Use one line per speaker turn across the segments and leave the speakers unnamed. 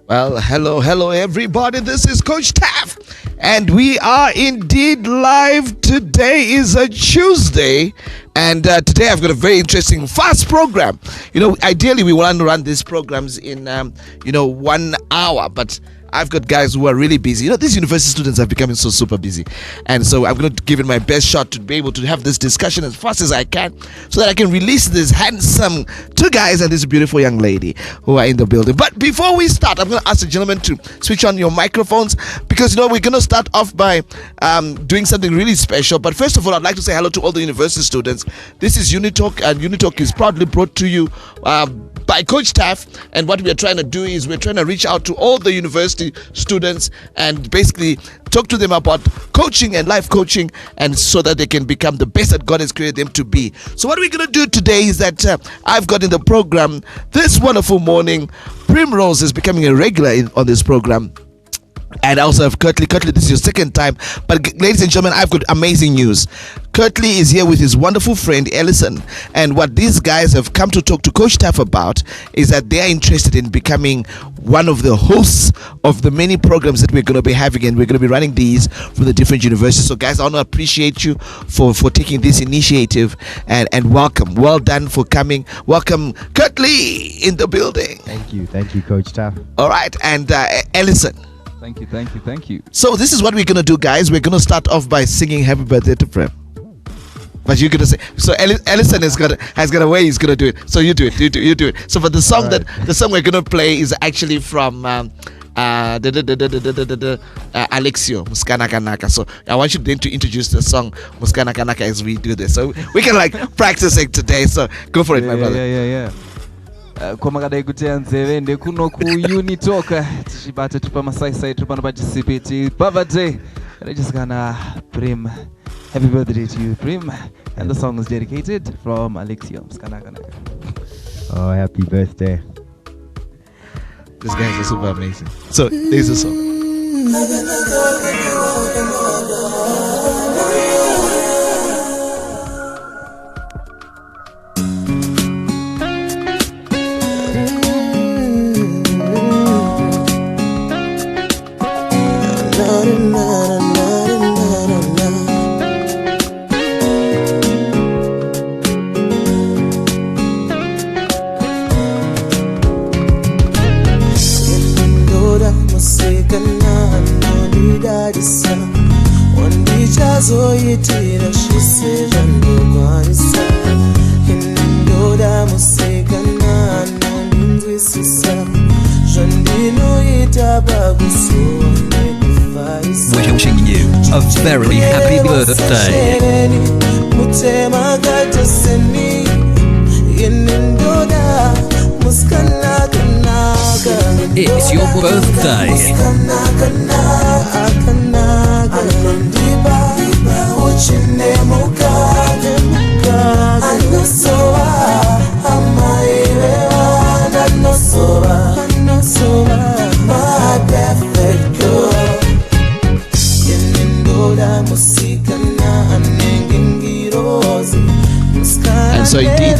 Well, hello, everybody. This is Coach Taff, and we are indeed live. Today is a Tuesday, and today I've got a very interesting, fast program. Ideally, we want to run these programs in, 1 hour, but I've got guys who are really busy. These university students are becoming so super busy. And so I'm going to give it my best shot to be able to have this discussion as fast as I can so that I can release this handsome two guys and this beautiful young lady who are in the building. But before we start, I'm going to ask the gentlemen to switch on your microphones because, we're going to start off by doing something really special. But first of all, I'd like to say hello to all the university students. This is UniTalk, and UniTalk is proudly brought to you by Coach Taff. And what we are trying to do is we're trying to reach out to all the university students and basically talk to them about coaching and life coaching, and so that they can become the best that God has created them to be. So what we're going to do today is that I've got in the program this wonderful morning, Primrose is becoming a regular on this program. And I also have Kurtley. Kurtley, this is your second time. But ladies and gentlemen, I've got amazing news. Kurtley is here with his wonderful friend, Ellison. And what these guys have come to talk to Coach Taff about is that they are interested in becoming one of the hosts of the many programs that we're going to be having. And we're going to be running these from the different universities. So guys, I want to appreciate you for taking this initiative. And welcome. Well done for coming. Welcome, Kurtley, in the building.
Thank you, Coach Taff.
All right. And Ellison.
Thank you.
So this is what we're going to do, guys. We're going to start off by singing Happy Birthday to Prem. But you're going to say, so Ellison has got a way he's going to do it. So you do it. So for the song the song we're going to play is actually from Alexio, Muskana Kanaka. So I want you then to introduce the song Muskana Kanaka as we do this. So we can practice it today. So go for it, my brother.
Yeah. Kwa makadai kutea nzevende kuno ku UniTalk tishibate tupa masaisa tupa participate birthday regiskana Prim. Happy birthday to you, Prim. And the song is dedicated from Alexio.
Oh, happy birthday.
This guy is super amazing. So there's a song.
Zoyitira shise ndugwanisa indoda musekana nandinzwisisa jandino yitabagusuone kufaisa.
Wishing you a very happy birthday.
Mutema gataseni indoda muskana kanaga.
It's your birthday.
And so indeed,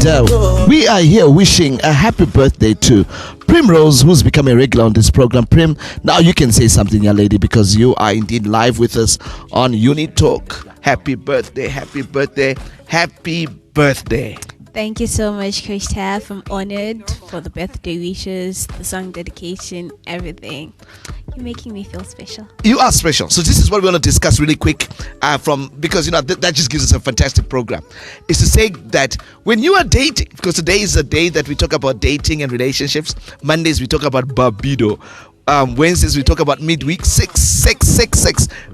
we are here wishing a happy birthday to Primrose, who's become a regular on this program. Prim, now you can say something, young lady, because you are indeed live with us on UniTalk. Happy birthday.
Thank you so much, Coach Taff. I'm honored for the birthday wishes, the song dedication, everything. You're making me feel special.
You are special. So this is what we want to discuss really quick because that just gives us a fantastic program. Is to say that when you are dating, because today is the day that we talk about dating and relationships. Mondays we talk about Barbido. Wednesdays we talk about midweek six,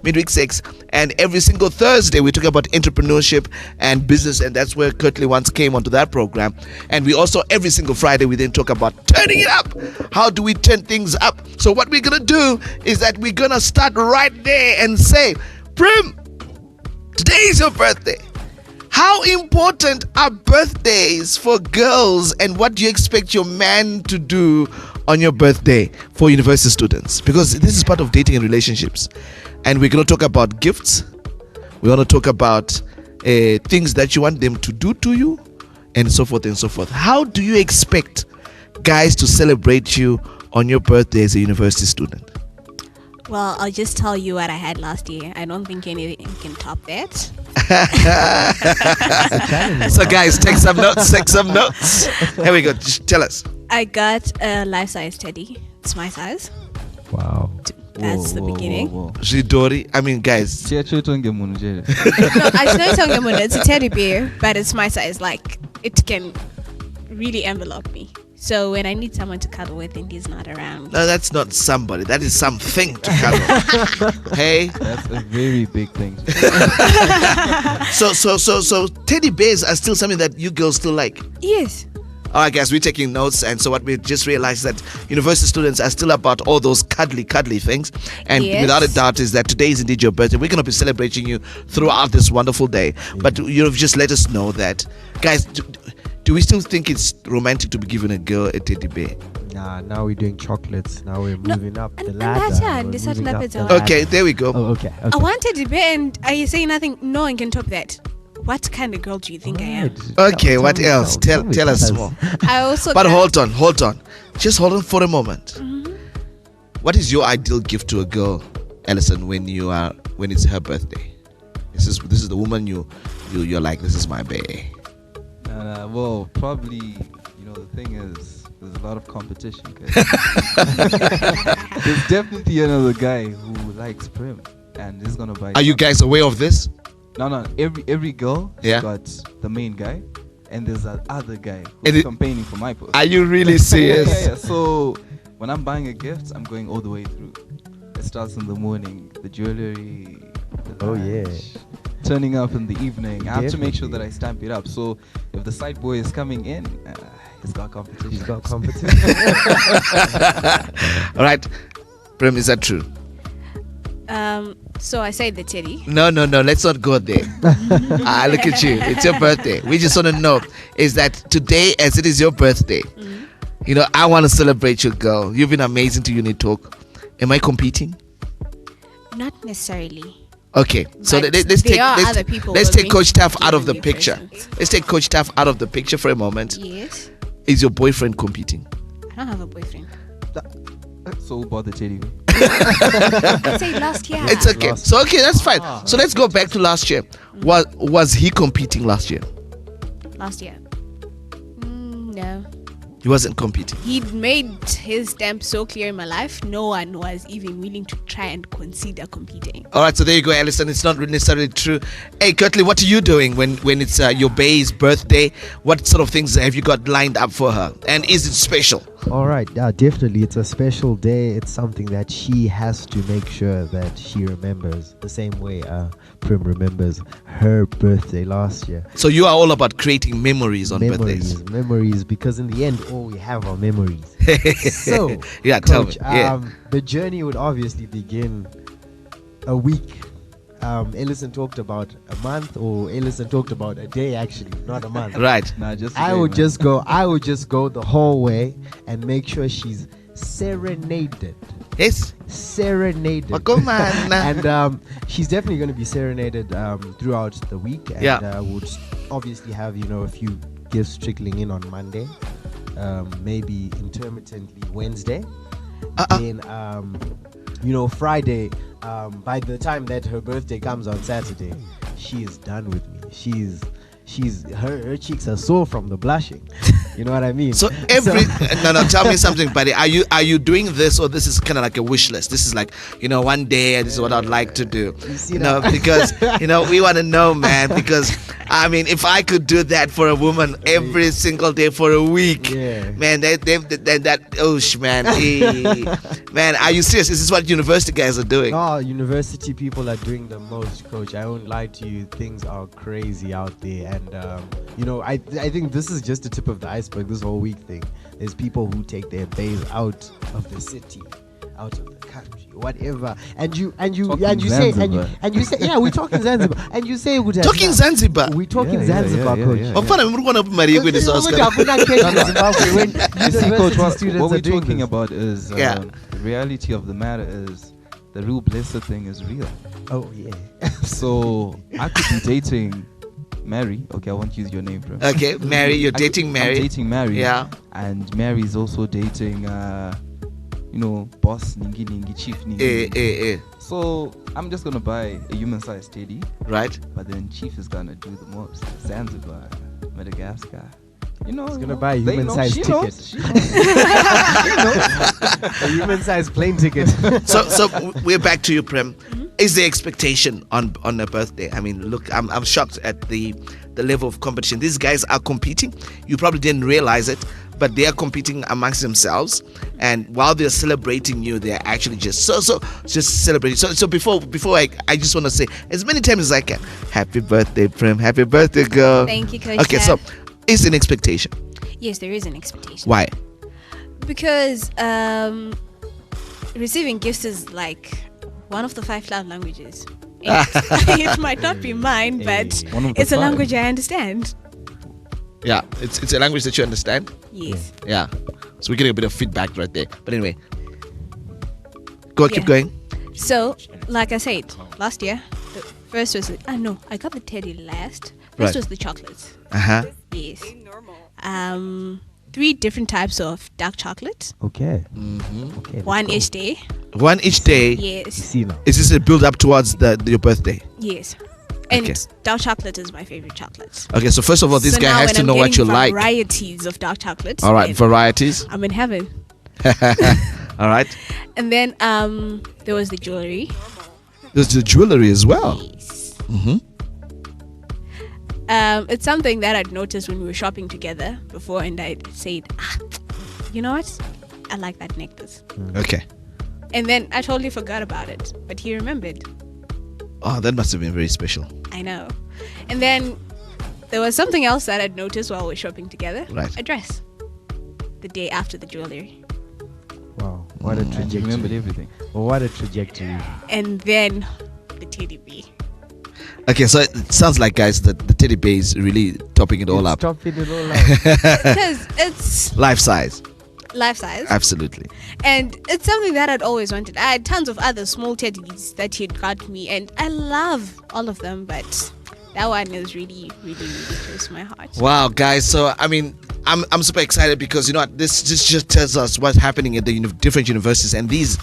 midweek 6, and every single Thursday we talk about entrepreneurship and business, and that's where Kurtley once came onto that program. And we also every single Friday we then talk about turning it up. How do we turn things up? So what we're gonna do is that we're gonna start right there and say, Prim, today is your birthday. How important are birthdays for girls, and what do you expect your man to do on your birthday for university students? Because this is part of dating and relationships, and we're going to talk about gifts. We want to talk about things that you want them to do to you, and so forth and so forth. How do you expect guys to celebrate you on your birthday as a university student?
Well, I'll just tell you what I had last year. I don't think anything can top that.
So guys, take some notes. Here we go. Just tell us.
I got a life-size teddy. It's my size.
Wow.
That's the beginning.
Zvidori. I mean, guys.
Che chotonge munhu chete.
No, I know it's a teddy bear, but it's my size. Like, it can really envelope me. So when I need someone to cuddle with and he's not around.
No, that's not somebody. That is something to cuddle. Hey.
That's a very big thing.
So teddy bears are still something that you girls still like.
Yes.
All right, guys, we're taking notes, and so what we just realized that university students are still about all those cuddly things, and
Yes.
without a doubt is that today is indeed your birthday. We're going to be celebrating you throughout this wonderful day, but you've just let us know that, guys. Do we still think it's romantic to be giving a girl a teddy bear?
Nah, now we're doing chocolates. Now we're moving up the
and
ladder.
that's it.
We're
This is
moving
not
up the
better.
ladder.
Okay, there we go.
Oh, okay.
I wanted to be, and are you saying nothing? No one can top that. What kind of girl do you think I am?
Okay, what else? Tell us more.
I also
But
got,
hold on. Just hold on for a moment.
Mm-hmm.
What is your ideal gift to a girl, Alison, when it's her birthday? This is the woman you're like, this is my bae.
Well, probably, the thing is, there's a lot of competition. There's definitely another guy who likes Prim, and is gonna buy.
Are you guys aware of this?
No. Every girl has
Yeah.
got the main guy, and there's that other guy
And
who's
it-
campaigning for my post.
Are you really serious?
Yeah. So when I'm buying a gift, I'm going all the way through. It starts in the morning, the jewelry. The
Oh,
lunch,
yeah.
Turning up in the evening. I have to make sure
Definitely.
that I stamp it up. So if the side boy is coming in, he's got competition.
He's got competition.
All right, Prem, is that true?
So I say the teddy.
No. Let's not go there. Look at you. It's your birthday. We just want to know is that today, as it is your birthday, I want to celebrate you, girl. You've been amazing to UniTalk. Am I competing?
Not necessarily.
Okay, so
But
let's take
there are other people
let's
who are
take
going
Coach
to
Taff out of the
give you
picture.
presents.
Let's take Coach Taff out of the picture for a moment.
Yes.
Is your boyfriend competing?
I don't have a boyfriend.
So about the teddy.
I say last year.
It's okay.
Last-
So okay, that's fine. So let's go back to last year. Was he competing last year?
Last year. No.
He wasn't competing.
He'd made his stamp so clear in my life, no one was even willing to try and consider competing.
All right, so there you go, Alison. It's not necessarily true. Hey, Kurtley, what are you doing when it's your bae's birthday? What sort of things have you got lined up for her? And is it special?
All right, definitely. It's a special day. It's something that she has to make sure that she remembers the same way Prim remembers her birthday last year.
So you are all about creating memories on birthdays.
Memories, because in the end, all we have are memories. So,
Yeah, tell me.
Coach,
Yeah.
the journey would obviously begin a week. Ellison talked about a month, or Ellison talked about a day, actually, not a month.
Right.
Nah, just
I
today,
would
man.
just go the whole way and make sure she's serenaded.
Yes.
Serenaded.
Oh, come on.
And she's definitely going to be serenaded throughout the week. And
Yeah.
would obviously have, a few gifts trickling in on Monday, maybe intermittently Wednesday. Then, Friday, by the time that her birthday comes on Saturday, she is done with me. Her cheeks are sore from the blushing. You know what I mean?
So no, tell me something, buddy. Are you doing this, or this is kind of like a wish list? This is like, one day this is what I'd like to do.
You see
Because we want to know, man. Because I mean, if I could do that for a woman every single day for a week,
Yeah.
man, man, man, are you serious? Is this what university guys are doing?
Oh, university people are doing the most, Coach. I won't lie to you. Things are crazy out there. And, I think this is just the tip of the iceberg, this whole week thing. There's people who take their bays out of the city, out of the country, whatever. And you say, yeah, we're talking Zanzibar. And you say,
Talking Zanzibar.
we're talking
Yeah,
Zanzibar,
yeah,
Coach.
yeah.
Mfana, muri kuona mari yeku ndi South Africa.
You see, Coach, what
students
we're
are doing
talking
this.
about is
Yeah.
the reality of the matter is the real blessed thing is real.
Oh, yeah.
So I could be dating Mary. Okay, I won't use your name, bro.
Okay, Mary, you're dating Mary.
I'm dating Mary.
Yeah.
And Mary is also dating boss ningi ningi, chief ningi. So I'm just gonna buy a human-sized teddy,
Right.
but then chief is gonna do the most. Zanzibar, Madagascar. He's
gonna buy a human-sized ticket.
She knows.
A human-sized plane ticket.
So we're back to you, Prem. Is there expectation on a birthday? I mean, look, I'm shocked at the level of competition. These guys are competing. You probably didn't realize it, but they are competing amongst themselves. And while they're celebrating you, they're actually just celebrating. So before I just want to say as many times as I can, happy birthday, Prem. Happy birthday, girl.
Thank you, Coach.
Okay, so is an expectation.
Yes, there is an expectation.
Why?
Because receiving gifts is like one of the 5 love languages. It might not be mine, but
One of the
it's a
5.
language I understand.
Yeah, it's a language that you understand.
Yes.
Yeah. So we're getting a bit of feedback right there. But anyway, keep
Yeah.
going.
So, like I said, last year, the first was I got the teddy last. First
Right.
was the chocolates. Yes. 3 different types of dark chocolate.
Okay.
Mm-hmm.
Okay.
One each day.
One each day.
Yes.
See now.
Is this a build up towards your birthday?
Yes. And
Okay.
dark chocolate is my favorite chocolate.
Okay, so first of all, this
So
guy
now
has
when
to
I'm
know what you
getting
like.
varieties of dark chocolate.
All right,
then
varieties.
I'm in heaven.
All right.
And then there was the jewelry.
There's the jewelry as well.
Yes.
Mm-hmm.
It's something that I'd noticed when we were shopping together before, and I said, you know what? I like that necklace.
Okay.
And then I totally forgot about it, but he remembered.
Oh, that must have been very special.
I know. And then there was something else that I'd noticed while we were shopping together.
Right.
A dress. The day after the jewelry.
Wow. What a
And you remembered
trajectory.
everything.
What a trajectory.
And then the teddy bear.
Okay, so it sounds like, guys, that the teddy bear is really topping it all up.
Stop it all up.
Because it's
Life size.
life size.
Absolutely.
And it's something that I'd always wanted. I had tons of other small teddies that he'd got me, and I love all of them, but that one is really, really, really close to my heart.
Wow, guys. So I mean, I'm super excited because you know what, this just tells us what's happening at the different universities and these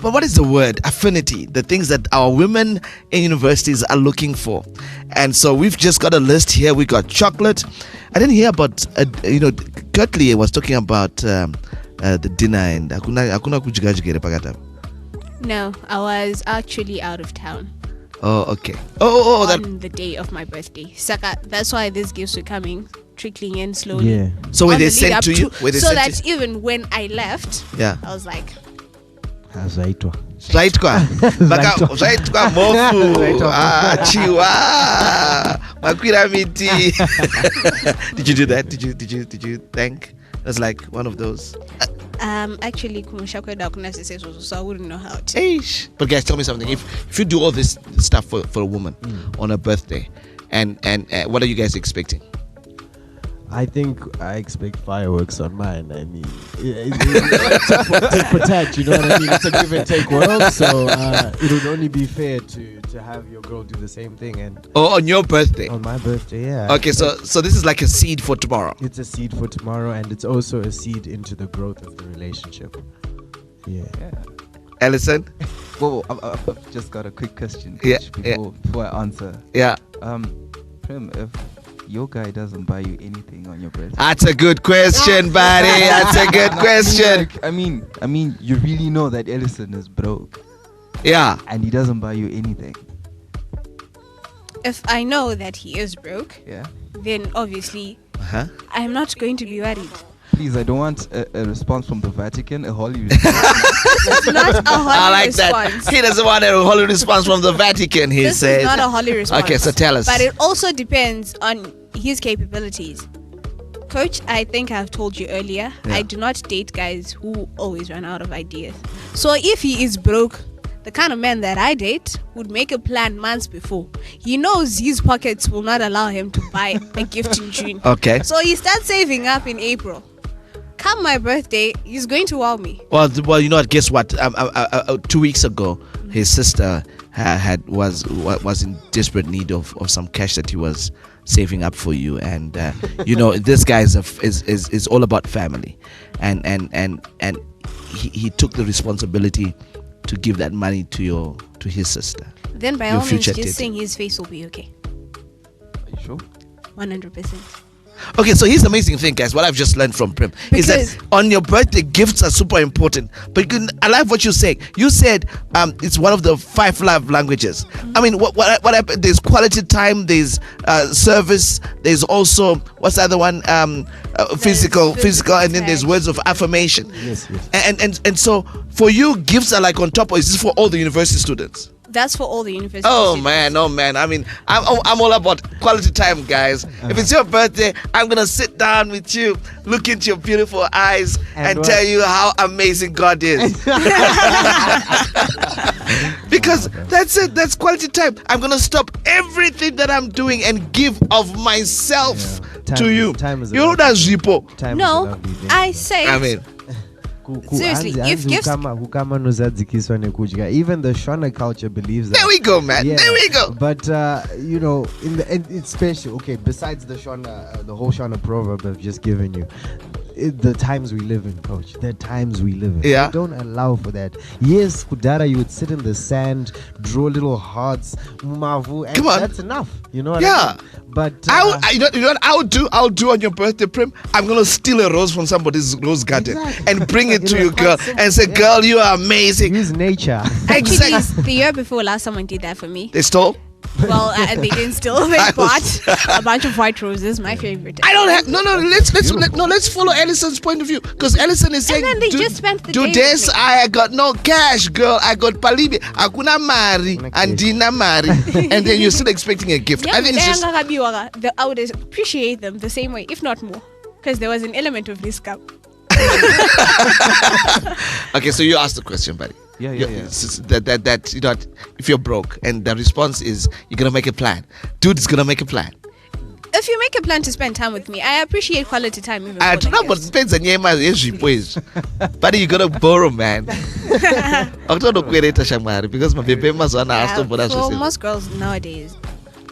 but what is the word? Affinity, the things that our women in universities are looking for. And so we've just got a list here. We got chocolate. I didn't hear about Kurtley was talking about the dinner and hakuna kujigajigere pakata.
No, I was actually out of town
Oh, okay. Oh, that.
on the day of my birthday. Saka, that's why these gifts were coming, trickling in slowly.
Yeah.
So were
on
they
the lead
sent
up
to you? Were they
so
sent
that
to you?
even when I left,
Yeah.
I was like,
Zvaitwa zvaitwa mofu chiwa makwira miti. Did you do that? Did you thank? That's like one of those.
actually, kumusha kweda hakuna sisi, so I wouldn't know how to.
Eish. But guys, tell me something. If you do all this stuff for a woman on her birthday, and what are you guys expecting?
I think I expect fireworks on mine. I mean, tit for tat, you know what I mean? It's a give and take world, so it would only be fair to have your girl do the same thing. And
Oh, on your birthday.
on my birthday, yeah.
Okay, so this is like a seed for tomorrow.
It's a seed for tomorrow, and it's also a seed into the growth of the relationship. Yeah.
Ellison?
Whoa, I've just got a quick question
Yeah,
Coach, before I answer.
Yeah.
Prem, if your guy doesn't buy you anything on your birthday,
That's a good question, buddy. That's a good question.
I mean, you really know that Ellison is broke
Yeah.
and he doesn't buy you anything.
If I know that he is broke,
Yeah.
then obviously
Uh-huh.
I'm not going to be worried.
Please, I don't want a response from the Vatican, a holy response.
It's not a holy
I like
response.
that. He doesn't want a holy response from the Vatican, he
This
says.
is not a holy response.
Okay, so tell us.
But it also depends on his capabilities. Coach, I think I've told you earlier,
Yeah.
I do not date guys who always run out of ideas. So if he is broke, the kind of man that I date would make a plan months before. He knows his pockets will not allow him to buy a gift in June.
Okay.
So he starts saving up in April. Come my birthday, he's going to wow me.
Well, you know what? Guess what? 2 weeks ago, his sister was in desperate need of some cash that he was saving up for you, and you know this guy is all about family, and he took the responsibility to give that money to his sister.
Then by
Your
all means,
future
just
did.
saying his face will be okay.
Are you sure?
100%.
Okay, so here's the amazing thing, guys. What I've just learned from Prim is that
Because-
on your birthday, gifts are super important. But I like what you said. You said it's one of the 5 love languages. I mean, what happened? There's quality time. There's service. There's also what's the other one? Physical, and then there's
touch.
words of affirmation.
Yes.
And so for you, gifts are like on top, or is this for all the university students?
That's for all the university
Oh
students.
man! I mean, I'm all about quality time, guys. If it's your birthday, I'm gonna sit down with you, look into your beautiful eyes, and
what-
tell you how amazing God is. Because that's it. That's quality time. I'm gonna stop everything that I'm doing and give of myself
Yeah.
to
Time-
you.
time is a
You know
lot.
that's repo.
Time
No,
is a lovely thing.
I say
I mean,
Seriously, if gifts-
hukama nozadzikiswa nekudya. Even the Shona culture believes that.
there we go, man.
Yeah.
There we go.
But you know, in the end, it's special. Okay, besides the Shona, the whole Shona proverb I've just given you, the times we live in, coach. The times we live in.
Yeah.
Don't allow for that. Yes, Kudara, you would sit in the sand, draw little hearts, mumavu, and
Come on.
that's enough. You know what
Yeah.
I mean? But
You know what I'll do on your birthday, Prim? I'm gonna steal a rose from somebody's rose garden
Exactly.
and bring it
You
to
know,
you,
quite
girl,
simple,
and say,
yeah.
"Girl, you are amazing."
use nature.
actually, the year before last, someone did that for me.
They stole.
Well, they didn't steal. They
I
bought
was-
a bunch of white roses. My favorite.
I don't have no. Let's follow Allison's point of view, because Allison is saying,
then they just spent the
"Do
day
this.
with me."
I got no cash, girl. I got palibi. Akuna mari
Okay.
and dina mari, and then you're still expecting a gift.
Yeah,
I think it's just
I would appreciate them the same way, if not more, because there was an element of risk up.
okay. So you asked the question, buddy.
Yeah.
It's that you know, if you're broke, and the response is you're gonna make a plan. Dude is gonna make a plan.
If you make a plan to spend time with me, I appreciate quality time even
I
more than
don't know, but
gifts.
depends on your Buddy, you gotta borrow, man. Because my baby must want to ask them for that.
For most girls nowadays,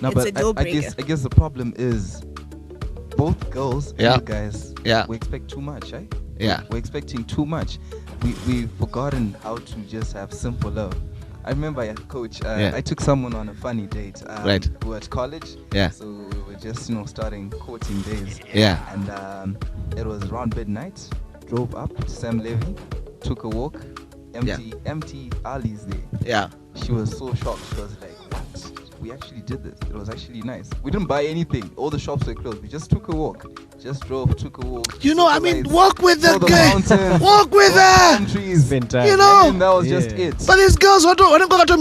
No,
it's
but
a deal
I
breaker.
guess the problem is both girls and
Yeah.
you guys.
Yeah.
We expect too much, eh?
Yeah.
We're expecting too much. We've forgotten how to just have simple love. I remember, coach,
Yeah.
I took someone on a funny date.
Right.
We were at college.
Yeah.
So we were just, starting courting days.
Yeah.
And it was around midnight. Drove up to Sam Levy, took a walk. Empty alleys there.
Yeah.
She was so shocked. She was like, "What? We actually did this. It was actually nice. We didn't buy anything. All the shops were closed. We just took a walk. Just drove, took a walk.
You know, I mean,
socialized,
walk with
saw
the
the
girl.
mountains,
Walk with
saw
her.
palm trees.
Spend time.
You know.
And that was just
Yeah.
it.
But these girls, what wanamgoka to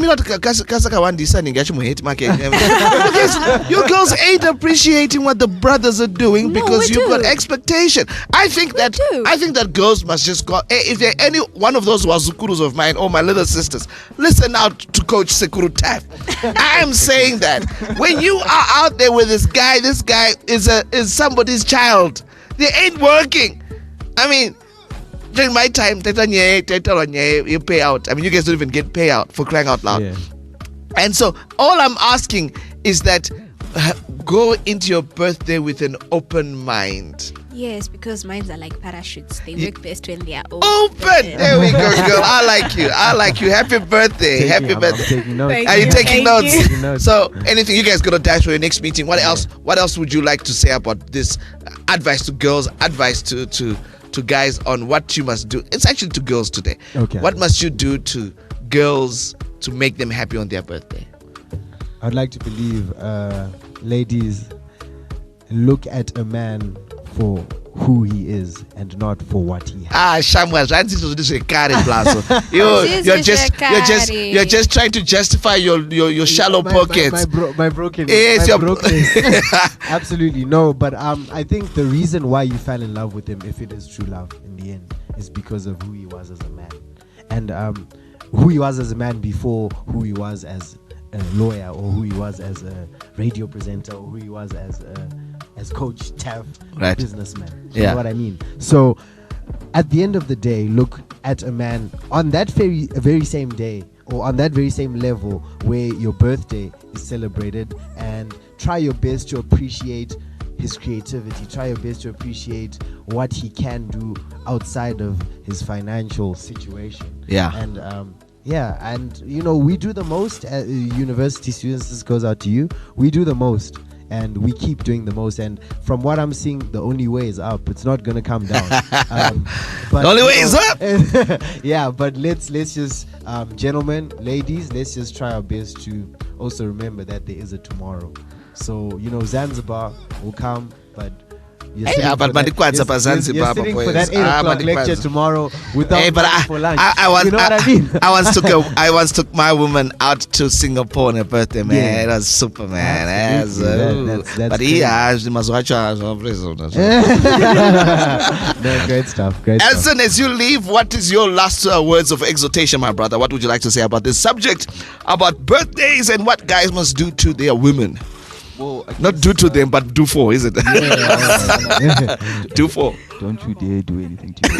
kasakawandisa ningachimuhate market. Because you girls ain't appreciating what the brothers are doing
No,
because
we
you've got
do.
expectation. I think that girls must just go. If there any one of those wazukurus of mine or my little sisters, listen out to Coach Sekuru Taf. I am saying that when you are out there with this guy is somebody's child. They ain't working. I mean, during my time, you pay out. I mean, you guys don't even get payout for crying out loud.
Yeah.
And so all I'm asking is that go into your birthday with an open mind.
Yes, because mines are like parachutes. They work best when they are
Open. There we go, girl. I like you. Happy birthday. Happy
I'm
birthday.
taking notes.
Thank
Are you taking
Thank
notes?
you.
Taking notes.
So, anything you guys gonna dash for your next meeting? What else? What else would you like to say about this? Advice to girls, advice to guys on what you must do. It's actually to girls today.
Okay.
What must you do to girls to make them happy on their birthday?
I'd like to believe, ladies, look at a man for who he is and not for what he has.
Shamwa, you're just trying to justify your shallow pockets.
My broken.
Yes,
my
your-
brokenness. Absolutely no, but I think the reason why you fell in love with him, if it is true love in the end, is because of who he was as a man, and who he was as a man before who he was as a lawyer, or who he was as a radio presenter, or who he was as Coach Tav,
Right.
businessman.
Yeah.
You know what I mean? So at the end of the day, look at a man on that very same day, or on that very same level where your birthday is celebrated, and try your best to appreciate his creativity. Try your best to appreciate what he can do outside of his financial situation.
Yeah.
And and we do the most. University students, this goes out to you. We do the most, and we keep doing the most. And from what I'm seeing, the only way is up. It's not gonna come down. But
The only way is up.
Yeah, but let's just, gentlemen, ladies, let's just try our best to also remember that there is a tomorrow. So Zanzibar will come, but. You're
Hey,
sitting
but
for that-
Mandikwanza pa
you're
Zanzibar,
sitting for
boys.
that 8 o'clock lecture
Mandikwanza.
tomorrow without
Hey, but
money for lunch.
I
you know what I mean?
I once took my woman out to Singapore on her birthday, man.
Yeah.
It was super, man.
Absolutely. That's
But
crazy.
must watch
No, great stuff. Great stuff.
Alison, as you leave, what is your last words of exhortation, my brother? What would you like to say about this subject, about birthdays and what guys must do to their women?
Well, I
Not
guess,
do to them, but do for, is it? Do for.
Don't you dare do anything to you.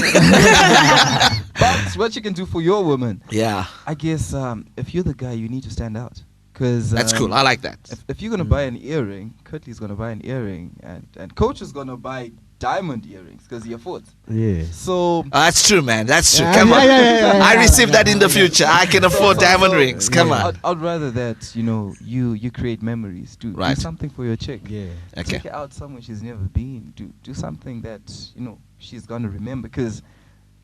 But what you can do for your woman,
Yeah.
I guess if you're the guy, you need to stand out. Cause
That's cool. I like that.
If you're gonna buy an earring, Kurtley's gonna buy an earring, and Coach is gonna buy diamond earrings because he affords.
Yeah.
So
That's true, man. That's true.
Yeah,
Come on.
yeah,
I receive that in the future. I can afford diamond rings. Come on.
I'd rather that you create memories. Do
Right.
something for your chick.
Yeah.
Okay.
Take her out somewhere she's never been. Do something that she's gonna remember. Because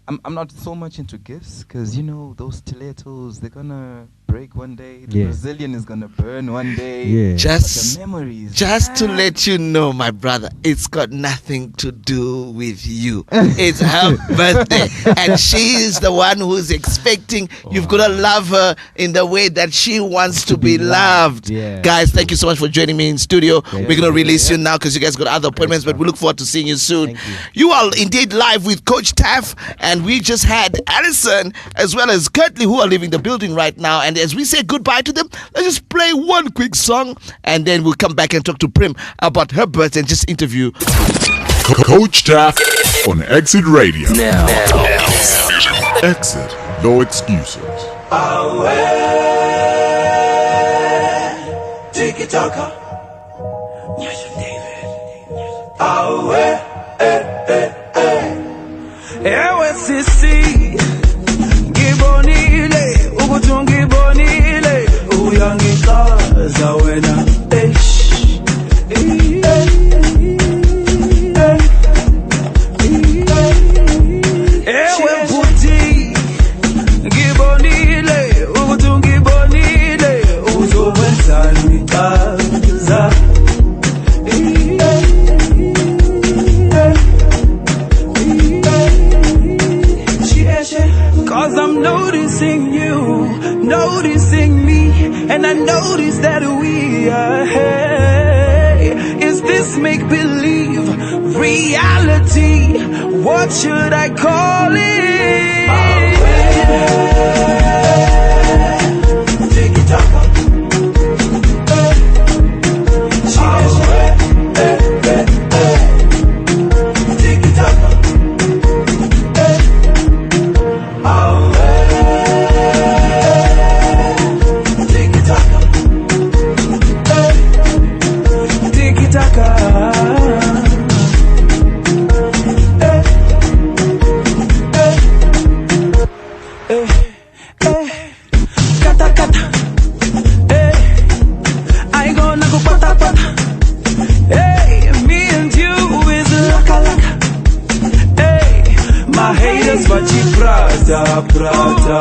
I'm not so much into gifts. Because those stilettos, they're gonna break one day. The
Yeah.
Brazilian is gonna burn one day.
Yeah.
But
Just
the memories.
to let you know, my brother, it's got nothing to do with you. It's her birthday, and she's the one who's expecting. You've got to love her in the way that she wants to be loved.
Yeah.
Guys, thank you so much for joining me in studio.
Yeah.
We're gonna release you now because you guys got other appointments, but we look forward to seeing you soon.
Thank
You are indeed live with Coach Taff, and we just had Alison as well as Kurtley, who are leaving the building right now. And as we say goodbye to them, let's just play one quick song, and then we'll come back and talk to Prim about her birthday and just interview.
Coach Taff on Exit Radio.
Now.
Exit, no excuses.
Tiki-taka. Ewe sisi ngibonile ukuthi ungibonile uyangikaza wena ewe bhuti ngibonile ukuthi ungibonile uzokwenzani qaza cause I'm noticing you, noticing me, and I notice that we are. Hey, is this make believe? Reality? What should I call it? Tiki-taka. Tiki-taka. Kata kata, I gonna go pata pata. Hey, me and you is laka laka. Hey, my haters vachi prata prata.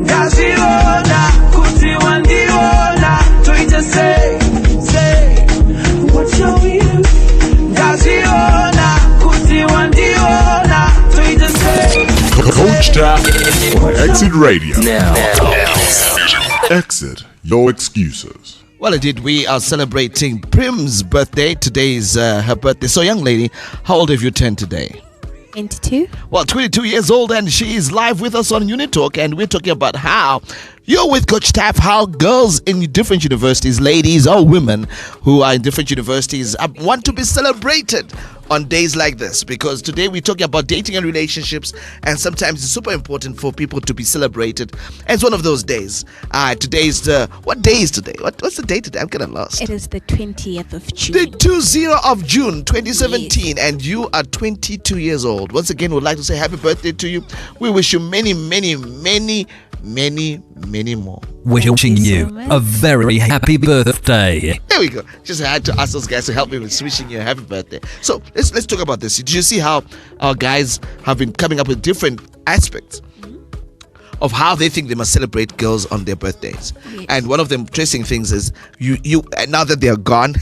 Ndaziona kuti wandiona, tuite say what shall we do? Ndaziona kuti wandiona, tuite say.
Coach Taff on Exit Radio.
Now.
Exit, no excuses.
Well, indeed, we are celebrating Prim's birthday. Today is her birthday. So, young lady, how old have you turned today?
22.
Well, 22 years old, and she is live with us on UniTalk, and we're talking about how you're with Coach Taff, how girls in different universities, ladies or women who are in different universities, want to be celebrated on days like this, because today we're talking about dating and relationships, and sometimes it's super important for people to be celebrated. And it's one of those days. Today's what day is today? What's the day today? I'm getting lost.
It is the 20th of June.
The 20 of June 2017, yes. And you are 22 years old. Once again, we'd like to say happy birthday to you. We wish you many, many, many, many, many more.
Wishing you a very happy birthday.
There we go. Just had to ask those guys to help me with wishing you a happy birthday. So let's talk about this. Did you see how our guys have been coming up with different aspects of how they think they must celebrate girls on their birthdays? Yes. And one of the interesting things is you now that they're gone,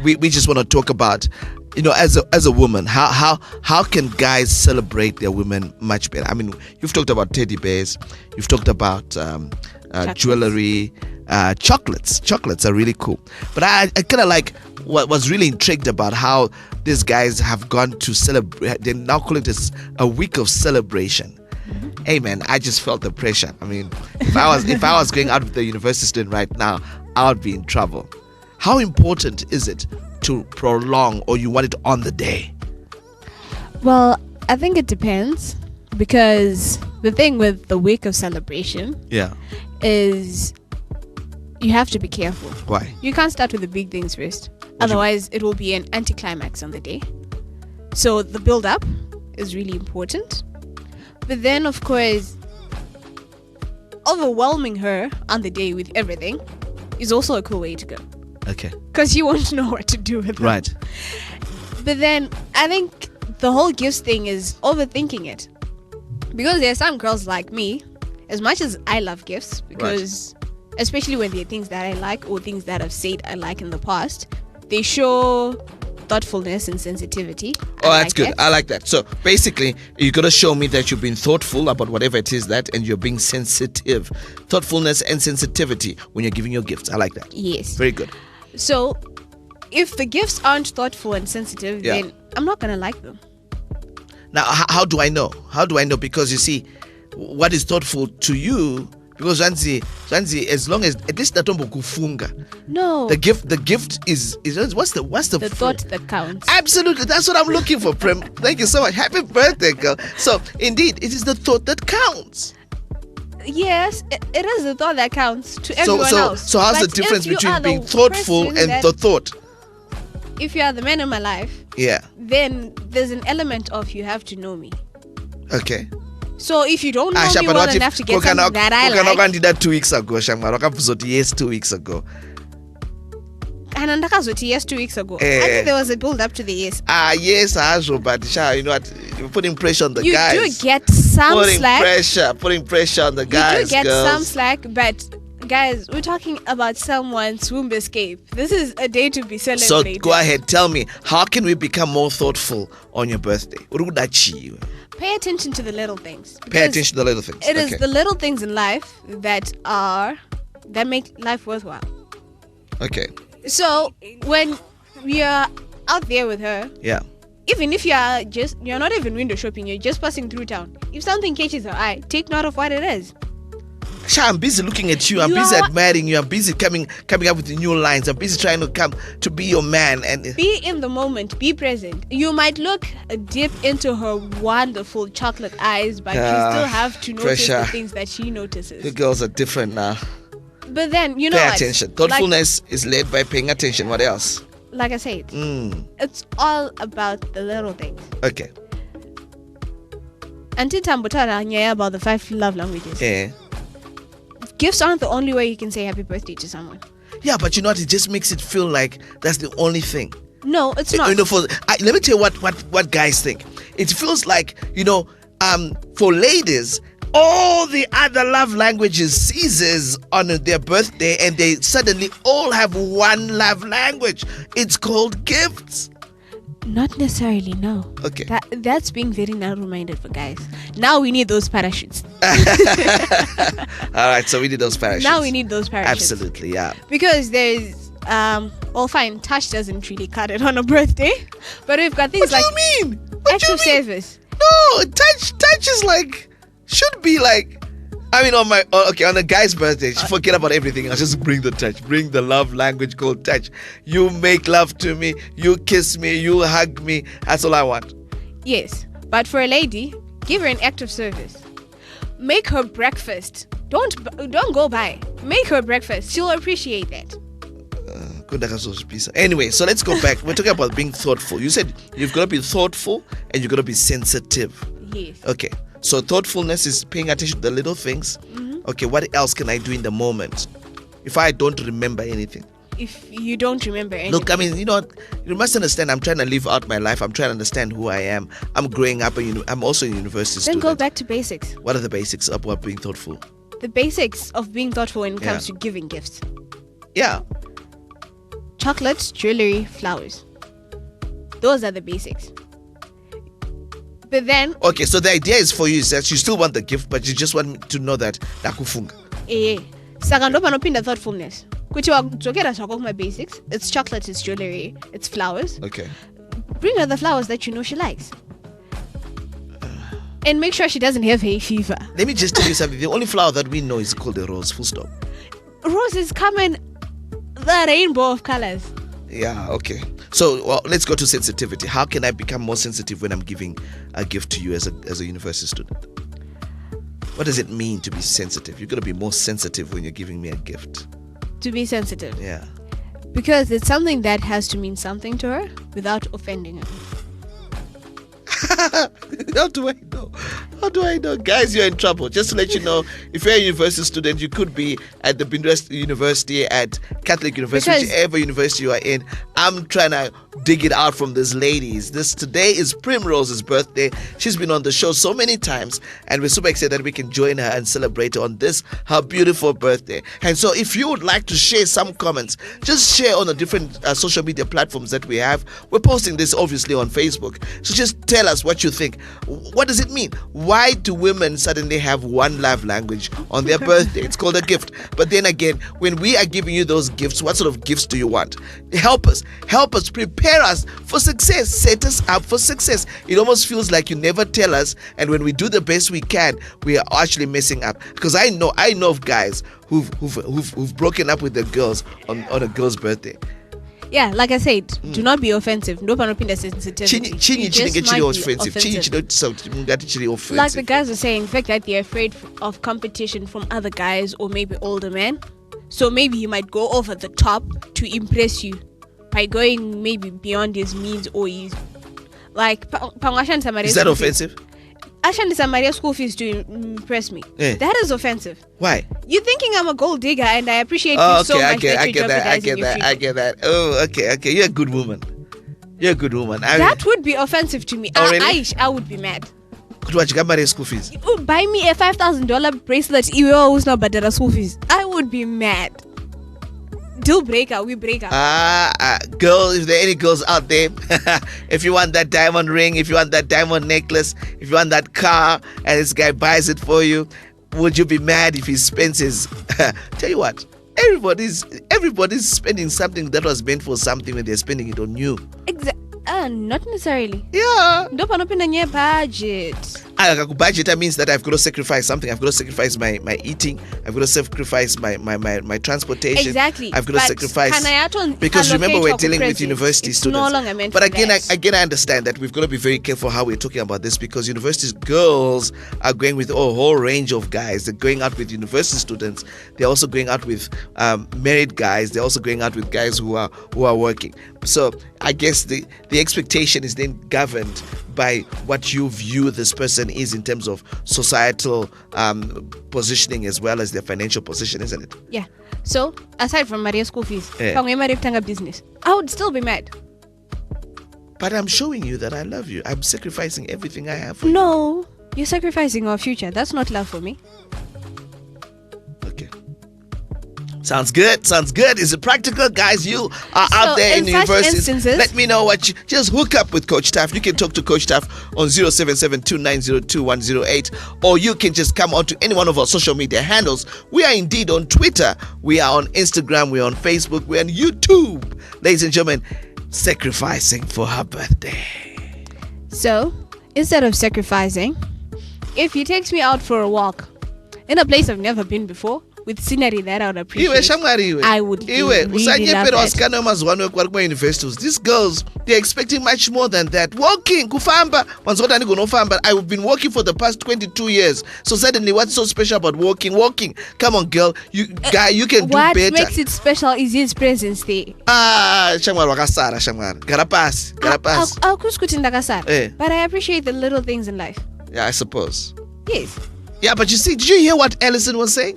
we just want to talk about, as a woman, how can guys celebrate their women much better? I mean, you've talked about teddy bears, you've talked about jewelry, chocolates. Chocolates are really cool. But I kind of like what was really intrigued about how these guys have gone to celebrate. They now call it this a week of celebration. Hey man, I just felt the pressure. I mean, if I was going out with a university student right now, I would be in trouble. How important is it to prolong, or you want it on the day?
Well, I think it depends, because the thing with the week of celebration, is you have to be careful.
Why?
You can't start with the big things first. Otherwise, it will be an anticlimax on the day. So the build up is really important. But then, of course, overwhelming her on the day with everything is also a cool way to go.
Okay.
Because you won't know what to do with them.
Right.
But then I think the whole gifts thing is overthinking it. Because there are some girls like me, as much as I love gifts, because especially when they're things that I like or things that I've said I like in the past, they show thoughtfulness and sensitivity.
Oh, that's good. I like that. So basically, you got to show me that you've been thoughtful about whatever it is and you're being sensitive. Thoughtfulness and sensitivity when you're giving your gifts. I like that.
Yes.
Very good.
So if the gifts aren't thoughtful and sensitive, then I'm not going to like them.
Now, how do I know? How do I know? Because you see, what is thoughtful to you, because Zanzi, as long as at least natombo kufunga.
No.
The gift is what's the
thought that counts.
Absolutely, that's what I'm looking for, Prem. Thank you so much. Happy birthday, girl. So indeed, it is the thought that counts.
Yes, it is the thought that counts to everyone else.
So how's the difference between being thoughtful and the thought?
If you are the man of my life, then there's an element of you have to know me.
Okay.
So if you don't know me well enough to get something that I like,
I did that 2 weeks ago. Yes, 2 weeks ago.
And yes, 2 weeks ago. I think there was a build up to the yes.
Yes, but you know what? You're putting pressure on the guys.
You do get some slack.
Putting pressure on the guys.
You do get
girls.
some slack, but guys, we're talking about someone's womb escape. This is a day to be celebrated.
So go ahead, tell me, how can we become more thoughtful on your birthday?
Pay attention to the little things.
Pay attention to the little things.
It is the little things in life that make life worthwhile.
Okay.
So when we are out there with her, even if you're not even window shopping, you're just passing through town. If something catches her eye, take note of what it is.
I'm busy looking at you. I'm busy admiring you. I'm busy coming up with the new lines. I'm busy trying to come to be your man and
be in the moment. Be present. You might look deep into her wonderful chocolate eyes, but you still have to notice the things that she notices.
The girls are different now.
But then pay
attention. Thoughtfulness is led by paying attention. What else?
Like I said, it's all about the little things.
Okay.
Until Tambutara about the 5 love languages.
Yeah.
Gifts aren't the only way you can say happy birthday to someone.
Yeah, but you know what? It just makes it feel like that's the only thing.
No, it's not.
Let me tell you what guys think. It feels like, for ladies, all the other love languages ceases on their birthday and they suddenly all have one love language. It's called gifts.
Not necessarily, no.
Okay.
That's being very narrow-minded for guys. Now we need those parachutes.
All right, so we need those parachutes.
Now we need those parachutes.
Absolutely, yeah.
Because there's, fine, touch doesn't really cut it on a birthday. But we've got things
what do you mean?
Acts of service.
No, touch is like, should be like I mean, on a guy's birthday, forget about everything. I'll just bring the touch, bring the love language called touch. You make love to me, you kiss me, you hug me. That's all I want.
Yes, but for a lady, give her an act of service. Make her breakfast. Don't go by. Make her breakfast. She'll appreciate that.
Anyway, so let's go back. We're talking about being thoughtful. You said you've got to be thoughtful and you've got to be sensitive.
Yes.
Okay. So thoughtfulness is paying attention to the little things.
Mm-hmm.
Okay, what else can I do in the moment if I don't remember anything?
If you don't remember anything.
Look, I mean, you must understand, I'm trying to live out my life. I'm trying to understand who I am. I'm growing up, and I'm also a university
then
student.
go back to basics.
What are the basics of what being thoughtful?
The basics of being thoughtful when it comes to giving gifts.
Yeah.
Chocolates, jewelry, flowers. Those are the basics. But then,
Okay, so the idea is for you is that you still want the gift, but you just want me to know that nakufunga.
saka ndo panopinda thoughtfulness. Kuti wakuzokera zvako kuma basics. It's chocolate, it's jewelry, it's flowers.
Okay.
Bring her the flowers that you know she likes. And make sure she doesn't have hay fever.
Let me just tell you something. The only flower that we know is called a rose, full stop.
Roses come in the rainbow of colors.
Yeah, okay. So let's go to sensitivity. How can I become more sensitive when I'm giving a gift to you as a university student? What does it mean to be sensitive? You've got to be more sensitive when you're giving me a gift.
To be sensitive.
Yeah.
Because it's something that has to mean something to her without offending her.
How do I know? How do I know? Guys, you're in trouble. Just to let you know, if you're a university student, you could be at the Bindrest University, at Catholic University,
Because
whichever university you are in. I'm trying to dig it out from these ladies. Today is Primrose's birthday. She's been on the show so many times, and we're super excited that we can join her and celebrate her on her beautiful birthday. And so if you would like to share some comments, just share on the different social media platforms that we have. We're posting this obviously on Facebook. So just tell us what you think. What does it mean? Why do women suddenly have one love language on their birthday? It's called a gift. But then again, when we are giving you those gifts, what sort of gifts do you want? Help us, prepare us for success, set us up for success. It almost feels like you never tell us, and when we do the best we can, we are actually messing up. Because I know of guys who've broken up with their girls on a girl's birthday.
Yeah, like I said, do not be offensive. No panopinda sensitivity. You just might be offensive. Like the guys are saying, in fact, that they're afraid of competition from other guys or maybe older men. So maybe he might go over the top to impress you by going maybe beyond his means or his like. Is
that offensive?
Ashandisa Maria school fees to impress me. That is offensive.
Why?
You're thinking I'm a gold digger and I appreciate you so much that you're jeopardizing your future.
I get that. Oh, okay. You're a good woman.
That would be offensive to me.
Oh, really?
I would be mad.
What you got my school fees?
You would buy me a $5,000 bracelet. Who's not better school fees? I would be mad. Deal breaker, we break up.
Girls, if there are any girls out there, if you want that diamond ring, if you want that diamond necklace, if you want that car, and this guy buys it for you, would you be mad if he spends his? Tell you what, everybody's spending something that was meant for something when they're spending it on you.
Not necessarily.
Yeah.
Don't put in your budget.
Budget means that I've got to sacrifice something. I've got to sacrifice my eating. I've got to sacrifice my transportation.
Exactly.
I've got to sacrifice because remember we're dealing with university students.
No longer meant
but
for
again,
that.
I understand that we've got to be very careful how we're talking about this because university girls are going with a whole range of guys. They're going out with university students. They're also going out with married guys. They're also going out with guys who are working. So I guess the expectation is then governed by what you view this person is in terms of societal positioning as well as their financial position, isn't it?
Yeah. So aside from Maria's school fees, business, I would still be mad.
But I'm showing you that I love you. I'm sacrificing everything I have for you.
No, you're sacrificing our future. That's not love for me.
Okay. Sounds good. Is it practical? Guys, you are out there in the universities. Let me know what you just hook up with Coach Taff. You can talk to Coach Taff on 0772902108, or you can just come on to any one of our social media handles. We are indeed on Twitter, we are on Instagram, we are on Facebook, we are on YouTube. Ladies and gentlemen, sacrificing for her birthday.
So instead of sacrificing, if he takes me out for a walk in a place I've never been before, with scenery that I would appreciate. I would really love that.
Universities. These girls, they're expecting much more than that. Walking, kufamba, I've been walking for the past 22 years. So suddenly, what's so special about walking? Walking, come on, girl, you can do
what
better.
What makes it special is his presence there.
Shamwar wakasara, Shamwar. Garapasi.
But I appreciate the little things in life.
Yeah, I suppose.
Yes.
Yeah, but you see, did you hear what Ellison was saying?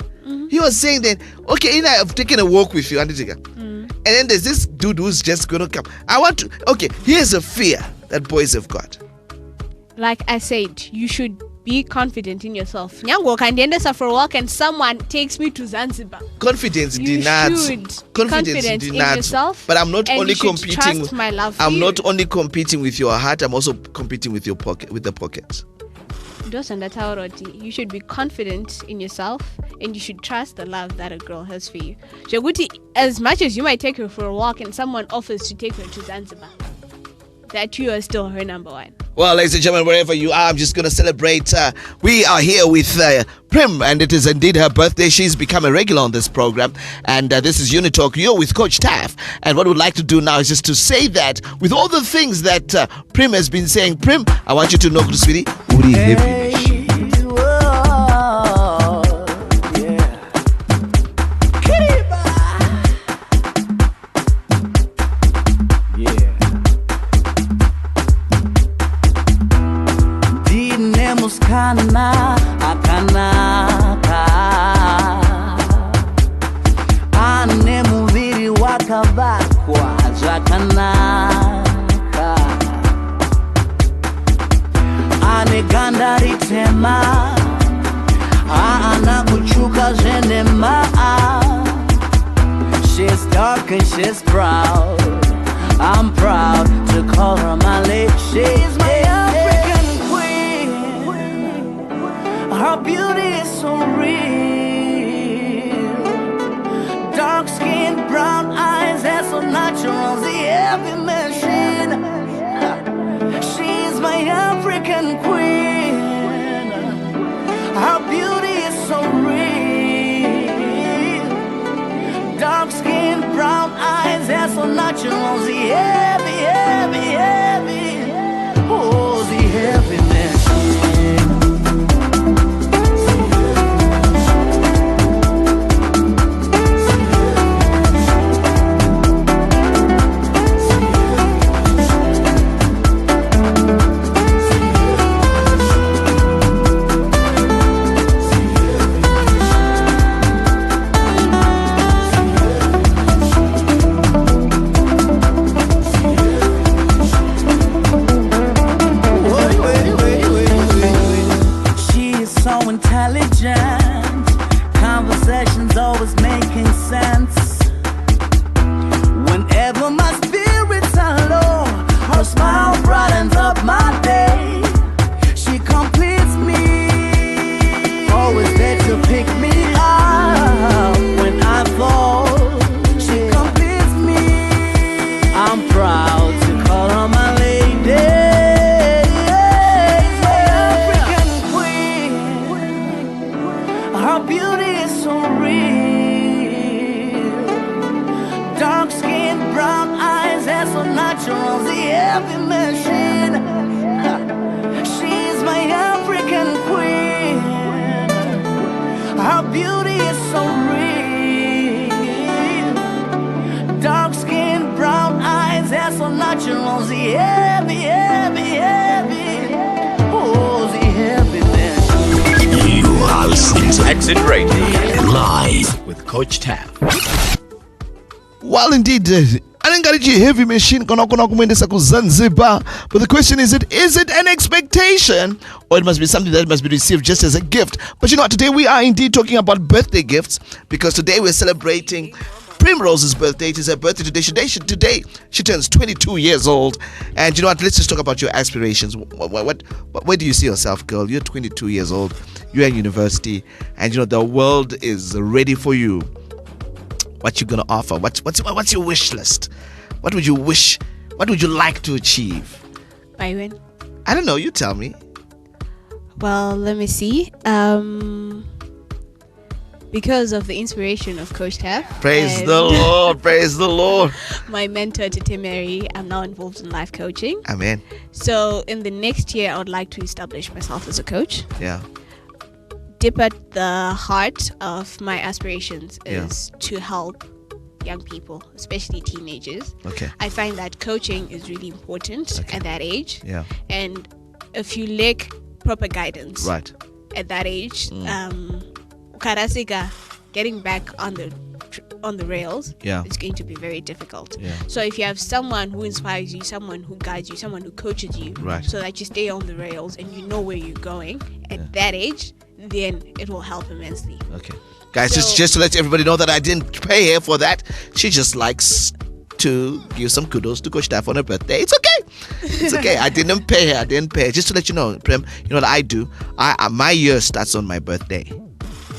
He was saying that, okay, I've taken a walk with you, and then there's this dude who's just gonna come. Here's a fear that boys have got.
Like I said, you should be confident in yourself. Nyango kandienda for a walk and someone takes me to Zanzibar.
Confidence
you should confident in yourself.
But I'm not
and
only
you should
competing.
Trust my love for
I'm
you.
not only competing with your heart. I'm also competing with your pocket, with the pockets.
You should be confident in yourself and you should trust the love that a girl has for you. Shaguti, as much as you might take her for a walk and someone offers to take her to Zanzibar, that you are still her number one.
Well, ladies and gentlemen, wherever you are, I'm just going to celebrate. We are here with Prim, and it is indeed her birthday. She's become a regular on this program. And this is UniTalk. You're with Coach Taff. And what we'd like to do now is just to say that with all the things that Prim has been saying, Prim, I want you to know, sweetie, Uri heavy machine.
Kana akanaka ane muviri wakavakwa zvakanaka ane ganda ritema haana kuchuka zvenema. She's dark and she's proud. I'm proud to call her my lady. She's my African queen. Her beauty is so real. Dark skin, brown eyes, hair so natural, the heavy machine. She's my African queen. Her beauty is so real. Dark skin, brown eyes, hair so natural, the heavy, heavy, heavy. Oh, the heavy machine. Conversations always making sense. Whenever my spirits are low, her smile brightens up my day. She completes me, always there to pick me up when I fall. She completes me, I'm proud to call her my lady. Her beauty is so real. Dark skin, brown eyes, hair so natural, the heavy machine. She's my African queen. Her beauty is so real. Dark skin, brown eyes, hair so natural, the heavy, heavy, heavy. Oh, the heavy machine.
You are listening to Exit Radio live with Coach Taff.
Well, indeed, anengariji heavy machine kona kumwendesa ku Zanzibar. But the question is it an expectation or it must be something that must be received just as a gift? But you know what, today we are indeed talking about birthday gifts because today we're celebrating Primrose's birthday. It is her birthday today. Today she turns 22 years old. And you know what? Let's just talk about your aspirations. Where do you see yourself, girl? You're 22 years old. You're in university, and you know the world is ready for you. What you gonna offer? What's your wish list? What would you wish? What would you like to achieve?
By when?
I don't know. You tell me.
Well, let me see. because of the inspiration of Coach Taff.
Praise
and
the Lord. Praise the Lord.
my mentor, Tete Mary, I'm now involved in life coaching.
Amen.
So in the next year, I would like to establish myself as a coach.
Yeah.
Dip at the heart of my aspirations
Yeah.
is to help young people, especially teenagers.
Okay.
I find that coaching is really important at that age.
Yeah.
And if you lack proper guidance
Right.
at that age, Karasika getting back on the rails
Yeah.
is going to be very difficult.
Yeah.
So if you have someone who inspires you, someone who guides you, someone who coaches you,
Right.
so that you stay on the rails and you know where you're going at that age, then it will help immensely.
Okay. Guys,
So-
just to let everybody know that I didn't pay her for that. She just likes to give some kudos to Coach Taff on her birthday. It's okay. It's okay. I didn't pay her. Just to let you know, Prem, you know what I do? My year starts on my birthday.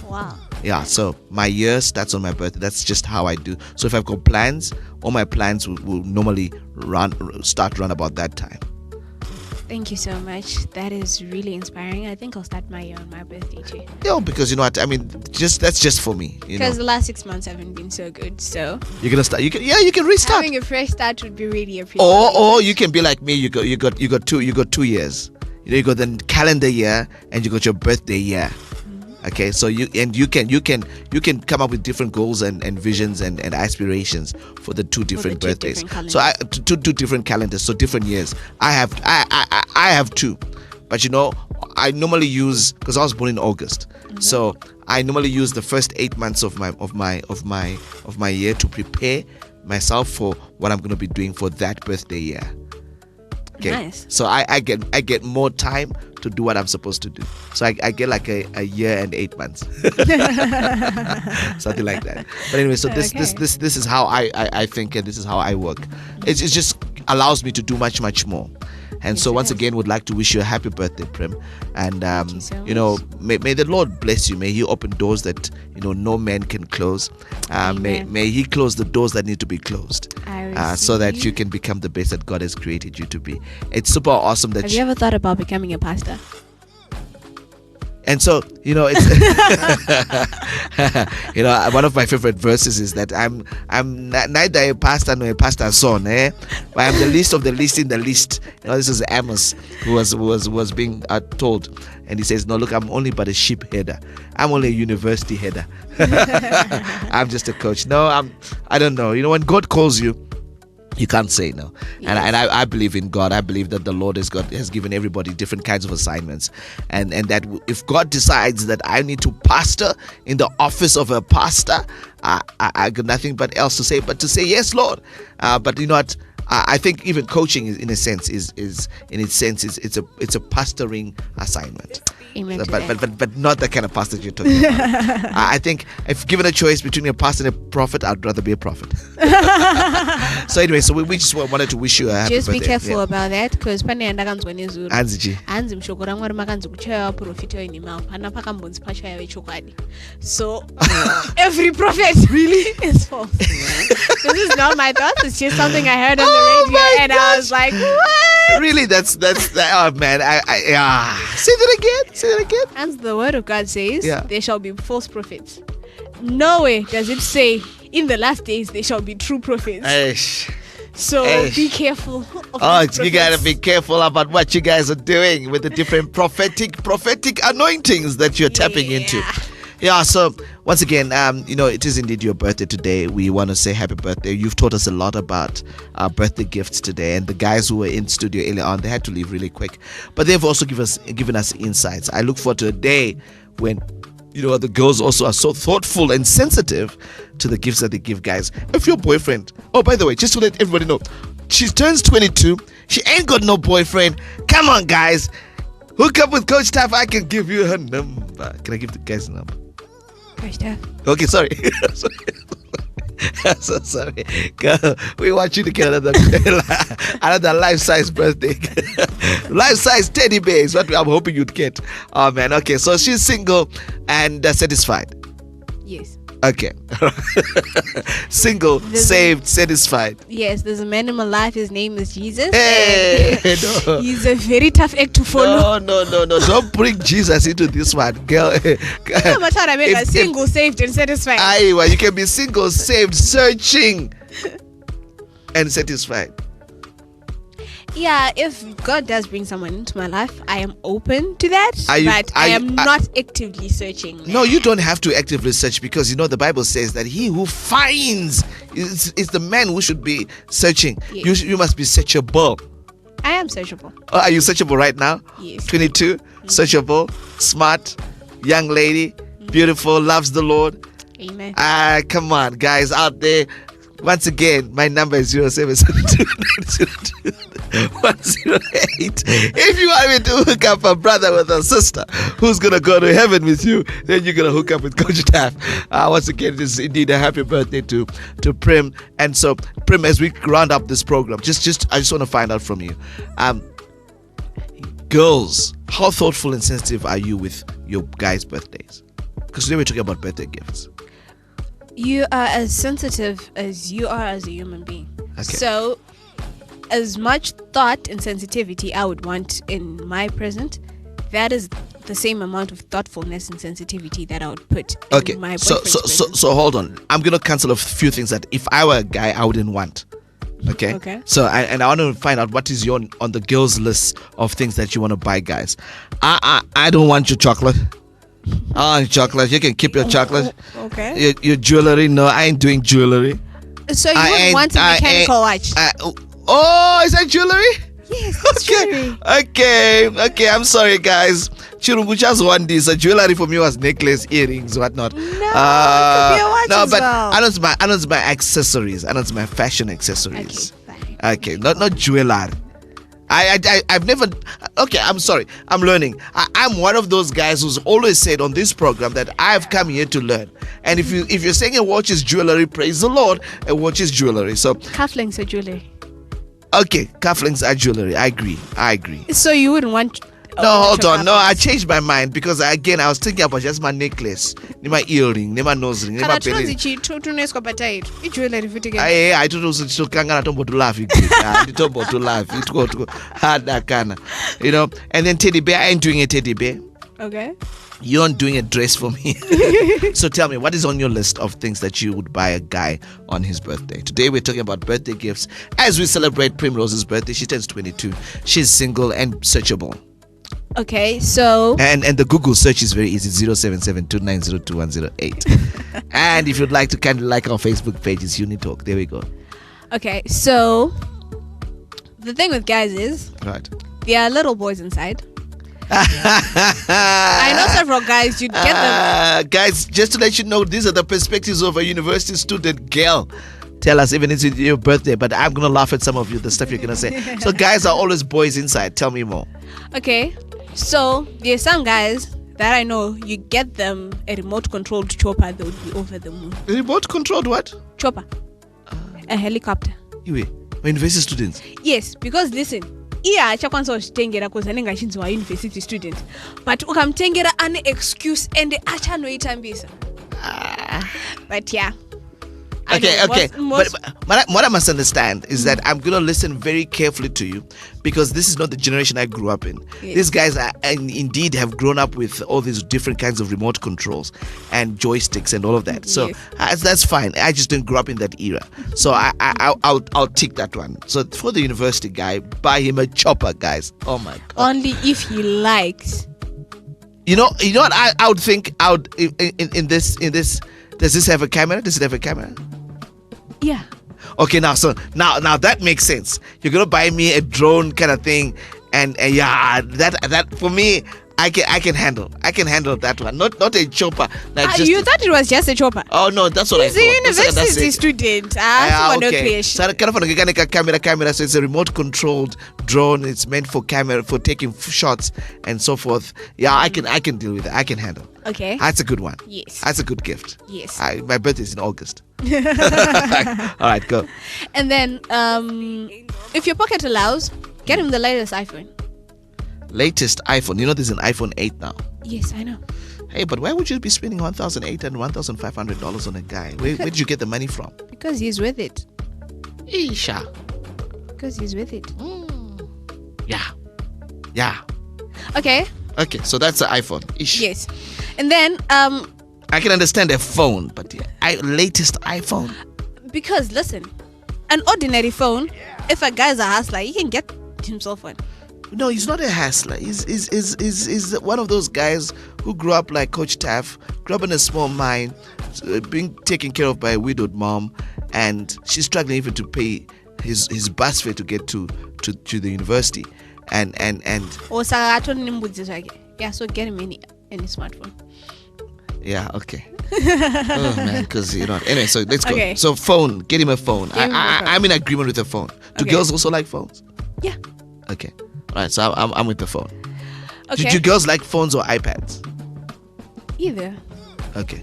Wow.
Yeah, so my year starts on my birthday. That's just how I do. So if I've got plans, all my plans will normally start about that time.
Thank you so much. That is really inspiring. I think I'll start my year on my birthday too.
Yeah, because you know what I mean. That's just for me. You know,
Because the last 6 months haven't been so good. So
you're gonna start. You can restart.
having a fresh start would be really appreciated.
Or you can be like me. You got 2 years. You know, you got the calendar year and you got your birthday year. Okay, so you can come up with different goals and visions and aspirations for the two different
two
birthdays.
different
So two different calendars, so different years. I have two, but you know I normally use, because I was born in August, so I normally use the first 8 months of my year to prepare myself for what I'm going to be doing for that birthday year. Okay.
Nice.
So I get more time to do what I'm supposed to do. So I get like a year and 8 months, something like that. But anyway, so this is how I think, and this is how I work. It just allows me to do much more. And so once again, would like to wish you a happy birthday, Prem. And
you so
you know, may the Lord bless you. May He open doors that no man can close. May He close the doors that need to be closed, so that you can become the best that God has created you to be. It's super awesome that
Have you ever thought about becoming a pastor?
And so, it's one of my favorite verses is that I'm neither a pastor nor a pastor's son, but I'm the least of the least in the least. This is Amos who was being told, and he says, "No, look, I'm only but a sheep header. I'm only a university header. I'm just a coach. No, I don't know. When God calls you, you can't say no."
Yes.
And I believe in God. I believe that the Lord has given everybody different kinds of assignments, and that if God decides that I need to pastor in the office of a pastor, I got nothing but else to say but to say yes, Lord. But you know what? I think even coaching is, in a sense, it's a pastoring assignment.
Amen
So,
to
but,
that.
but not the kind of pastor you're talking about. I think if given a choice between a pastor and a prophet, I'd rather be a prophet. So anyway, so we just wanted to wish you a happy
Just
birthday.
be careful
Yeah.
about that, because pane yandakanzwa nezuro
Anzi,
hanzi mshoko ramwari makanzi kuchaya vaprofita ine mouth hana pakambonzi pachaya vechokwadi. So every prophet really is false. This is not my thoughts, it's just something I heard on the radio and I was like, what?
really, that's oh man, say that again.
And the word of God says,
Yeah.
there shall be false prophets. Nowhere does it say, in the last days there shall be true prophets.
Eish.
So
Eish.
be careful of
Oh,
these
you gotta
prophets.
be careful about what you guys are doing with the different prophetic anointings that you're tapping into. Yeah, so once again, it is indeed your birthday today. We want to say happy birthday. You've taught us a lot about birthday gifts today, and the guys who were in studio earlier on, they had to leave really quick, but they've also given us insights. I look forward to a day when the girls also are so thoughtful and sensitive to the gifts that they give guys. If your boyfriend, oh, by the way, just to let everybody know, she turns 22, she ain't got no boyfriend. Come on, guys, hook up with Coach Taff. I can give you her number. Can I give the guys a number?
Coach Taff.
Okay, sorry. So sorry. Girl, we want you to get another life-size birthday. Life-size teddy bear is what I'm hoping you'd get. Oh man, okay. So she's single and satisfied.
Yes.
Okay. Single, saved, satisfied.
Yes, there's a man in my life. His name is Jesus.
Hey, no.
He's a very tough act to follow.
No. Don't bring Jesus into this one, girl.
No matter what I mean,
If-
single, saved, and satisfied.
Aiwa, you can be single, saved, searching, and satisfied.
Yeah, if God does bring someone into my life, I am open to that. But I am
are-
not actively searching.
No, you don't have to actively search, because you know the Bible says that he who finds is the man who should be searching.
Yes.
You must be searchable.
I am searchable.
Oh, are you searchable right now?
Yes.
22, searchable, smart, young lady, beautiful, loves the Lord.
Amen.
Come on, guys out there. Once again, my number is 0772 108. If you want me to hook up a brother with a sister who's going to go to heaven with you, then you're going to hook up with Coach Taff. Once again, it is indeed a happy birthday to Prim. And so, Prim, as we round up this program, I just want to find out from you. Girls, how thoughtful and sensitive are you with your guys' birthdays? Because today we're talking about birthday gifts.
You are as sensitive as you are as a human being.
Okay.
So, as much thought and sensitivity I would want in my present, that is the same amount of thoughtfulness and sensitivity that I would put in my boyfriend's present.
So hold on. I'm gonna cancel a few things that if I were a guy I wouldn't want. Okay. So I want to find out what is on the girls' list of things that you want to buy, guys. I don't want your chocolate. I want chocolate. You can keep your chocolate.
Okay.
Your jewelry. No, I ain't doing jewelry.
So you wouldn't want a mechanical watch?
Oh, is that jewelry?
Yes, it's jewelry.
Okay. I'm sorry, guys. Chirungu just want this. Jewelry for me was necklace, earrings, whatnot.
No, it could be a watch
no,
as
but
well.
I don't buy accessories. I don't buy fashion accessories.
Okay, fine.
Okay, not jewelry. I've never. Okay, I'm sorry. I'm learning. I'm one of those guys who's always said on this program that I've come here to learn. And if you're saying a watch is jewelry, praise the Lord. A watch is jewelry. So
Cufflinks are jewelry.
okay, cufflinks are jewelry. I agree.
So you wouldn't want.
No, hold on. No, I changed my mind because I was thinking about just my necklace, my earring, my nose ring, my belly.
I
I don't know so kangana tombo to laugh tombo to laugh it go to hard that kind, and then teddy bear. I ain't doing a teddy bear.
Okay.
You aren't doing a dress for me. So tell me, what is on your list of things that you would buy a guy on his birthday? Today we're talking about birthday gifts as we celebrate Primrose's birthday. She turns 22. She's single and searchable.
Okay, so
and the Google search is very easy, 0772902108. And if you'd like to kindly like our Facebook page, it's UniTalk. There we go.
Okay, so the thing with guys is
Right.
there are little boys inside. I know several guys, you'd get them.
Guys, just to let you know, these are the perspectives of a university student girl. Tell us, even if it's your birthday, but I'm gonna laugh at some of you, the stuff you're gonna say. So guys are always boys inside. Tell me more.
Okay, so there's some guys that I know, you get them a remote controlled chopper, they would be over the moon.
Remote controlled what?
Chopper. A helicopter.
Anyway, we're university students.
Yes, because listen, iya achakwanisa kuzvitengera because anenge achinzi university student, but ukamtengera ane excuse and achanoitambisa. But yeah.
Okay. But what I must understand is that I'm going to listen very carefully to you, because this is not the generation I grew up in.
Yes.
These guys indeed have grown up with all these different kinds of remote controls and joysticks and all of that. So that's fine. I just didn't grow up in that era. So I'll tick that one. So for the university guy, buy him a chopper, guys. Oh my God.
Only if he likes.
You know what I would think in this. Does this have a camera? Does it have a camera?
Yeah.
Okay, now that makes sense. You're gonna buy me a drone kind of thing, and that for me, I can handle. I can handle that one. Not a chopper.
You thought it was just a chopper?
Oh no, that's what I
He's
thought.
a university student.
Okay. So kind of a camera. So it's a remote controlled drone. It's meant for taking shots and so forth. Yeah, I can deal with it. I can handle.
Okay.
That's a good one.
Yes.
That's a good gift.
Yes.
My birthday is in August. All right, go.
And then, if your pocket allows, get him the latest iPhone.
Latest iPhone. You know there's an iPhone 8 now.
Yes, I know.
Hey, but why would you be spending $1,800, $1,500 on a guy? Where did you get the money from?
Because he's with it.
Isha.
Because he's with it.
Yeah.
Okay.
Okay, so that's the iPhone. Ish.
Yes. And then
I can understand a phone, but the latest iPhone.
because listen, an ordinary phone, if a guy's a hustler, he can get himself one.
No, he's not a hustler. He's one of those guys who grew up like Coach Taff, grew up in a small mine, being taken care of by a widowed mom, and she's struggling even to pay his bus fare to get to the university. And
Or Sagaton Nimbudzi. Yeah, so get him any smartphone.
yeah, okay. Oh man, because anyway, so let's go.
Okay.
So phone, get him a phone.
Get him a phone.
I'm in agreement with the phone. Do
Okay.
girls also like phones?
Yeah.
Okay. All right, so I'm with the phone.
Okay.
Do girls like phones or iPads?
Either.
Okay.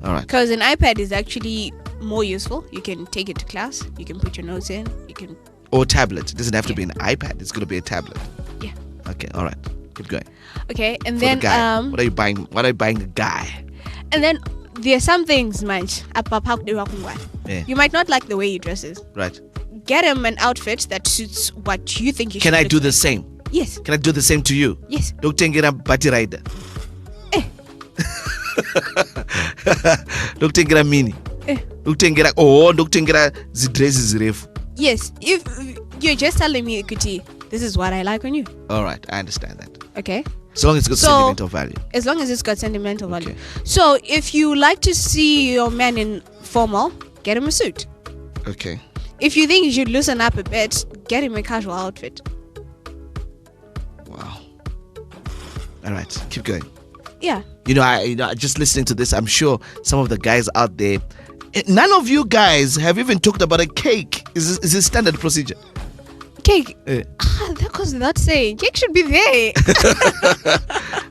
All right.
Because an iPad is actually more useful. You can take it to class. You can put your notes in. You can.
Or tablet. It doesn't have to be an iPad. It's going to be a tablet.
Yeah.
Okay. All right. Keep going.
Okay, and
For
then
the guy. What are you buying? What are you buying the guy?
and then there are some things, manch.
Yeah.
You might not like the way he dresses.
Right.
Get him an outfit that suits what you think he should.
Can I
look
do
like.
the same?
Yes.
Can I do the same to you?
Yes.
Don't take it up bati rider. Don't take it a mini. Don't take it a don't take it a the dress is refu.
Yes. If you're just telling me, Kuti, this is what I like on you.
All right, I understand that.
Okay.
As long as it's got
So-
sentimental value.
As long as it's got sentimental value.
Okay.
So if you like to see your man in formal, get him a suit.
Okay.
If you think you should loosen up a bit, get him a casual outfit.
Wow. All right, keep going.
Yeah.
Just listening to this, I'm sure some of the guys out there, none of you guys have even talked about a cake. Is this standard procedure?
Cake.
Eh.
That goes without saying. Cake should be there.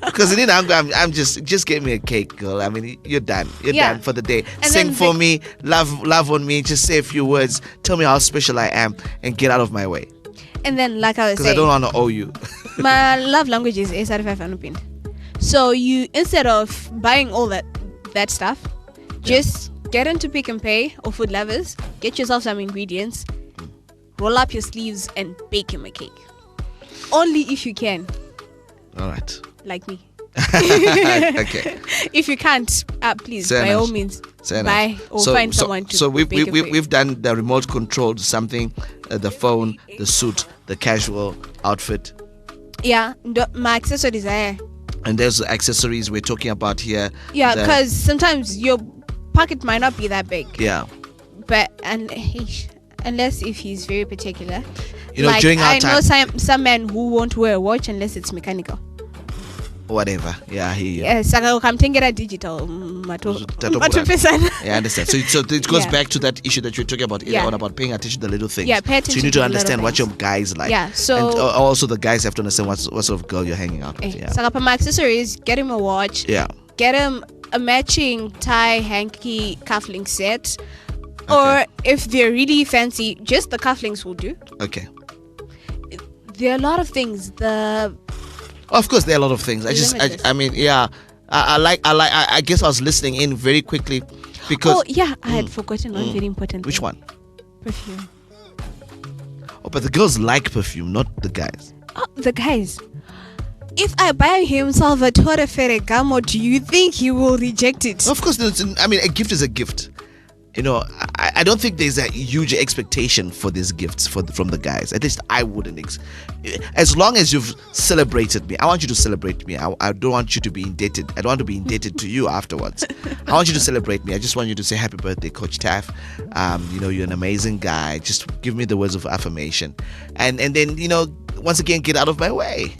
Because I'm just give me a cake, girl. I mean, you're done. You're
Yeah.
done for the day.
And
Sing
then
for me, love on me. Just say a few words. Tell me how special I am, and get out of my way.
And then, like I was
Because I
saying,
don't want to owe you.
my love language is A35 Anupin. So you, instead of buying all that stuff, just get into Pick and Pay or Food Lovers, get yourself some ingredients, roll up your sleeves and bake him a cake. Only if you can,
All right.
like me.
Okay.
If you can't, please,
Fair
by
enough.
all means,
Fair
buy
enough.
or find someone to
So
bake it for you.
we've done the remote controlled something, the phone, the suit, the casual outfit,
Yeah, my accessories are here.
and there's the accessories we're talking about here.
Yeah,
The-
because sometimes your pocket might not be that big.
yeah.
But unless if he's very particular,
During our
I know
time,
some men who won't wear a watch unless it's mechanical.
whatever. Yeah, I hear you.
Yes, ukamtengera digital.
Yeah, I understand. So it goes
Yeah.
back to that issue that you were talking about earlier
Yeah.
on about paying attention to the little things.
Yeah, pay
So you
attention
need
to
to
the
understand
little
what your
things.
guys like.
Yeah, so-
and also the guys have to understand what sort of girl you're hanging out with. Yeah.
Sakapa my accessories, get him a watch.
Yeah.
Get him a matching tie, hanky, cufflink set. Or if they're really fancy, just the cufflinks will do.
Okay.
There are a lot of things.
Of course, there are a lot of things.
Limitless.
I mean, yeah. I guess I was listening in very quickly because.
Oh yeah, I had forgotten one very important
Which
thing.
one?
Perfume.
Oh, but the girls like perfume, not the guys.
Oh, the guys. If I buy him Salvatore Ferragamo, do you think he will reject it?
Of course, I mean, a gift is a gift. I don't think there's a huge expectation for these gifts from the guys. At least I wouldn't. As long as you've celebrated me, I want you to celebrate me. I don't want you to be indebted. I don't want to be indebted to you afterwards. I want you to celebrate me. I just want you to say happy birthday, Coach Taff. You're an amazing guy. Just give me the words of affirmation, and then once again get out of my way.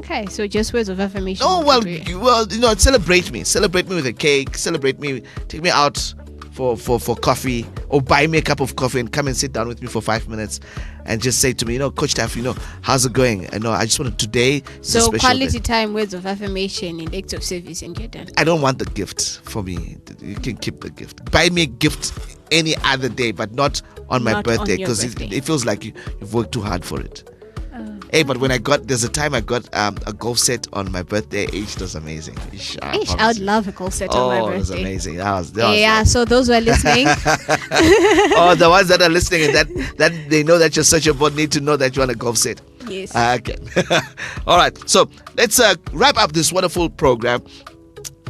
Okay, so just words of affirmation.
Oh
would be great.
celebrate me. Celebrate me with a cake. Celebrate me. Take me out for coffee, or buy me a cup of coffee and come and sit down with me for 5 minutes and just say to me, Coach Taff, how's it going? I just wanted today. Is a
So
special
quality
day.
time, words of affirmation, and acts of service, and you're done.
I don't want the gift for me. You can keep the gift. Buy me a gift any other day, but not on my
Not on
birthday,
your
because
birthday.
it feels like you've worked too hard for it. Hey, but there's a time I got a golf set on my birthday. It was amazing.
I would love a golf set on my birthday.
It was amazing.
So those who are listening.
The ones that are listening and that they know that you're such a bot need to know that you want a golf set.
Yes.
Okay. All right. So let's wrap up this wonderful program.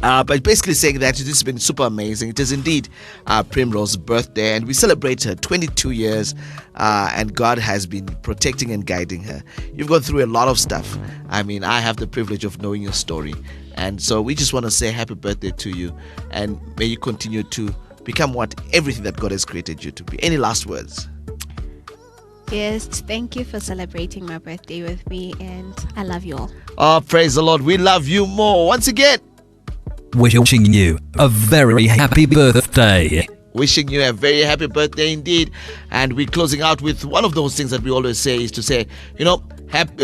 But basically saying that this has been super amazing. It is indeed Primrose's birthday, and we celebrate her 22 years, and God has been protecting and guiding her. You've gone through a lot of stuff. I mean, I have the privilege of knowing your story, and so we just want to say happy birthday to you, and may you continue to become everything that God has created you to be. Any last words?
Yes, thank you for celebrating my birthday with me, and I love you all.
Oh, praise the Lord. We love you more. Once again,
wishing you a very happy birthday.
Wishing you a very happy birthday indeed. And we're closing out with one of those things that we always say is to say,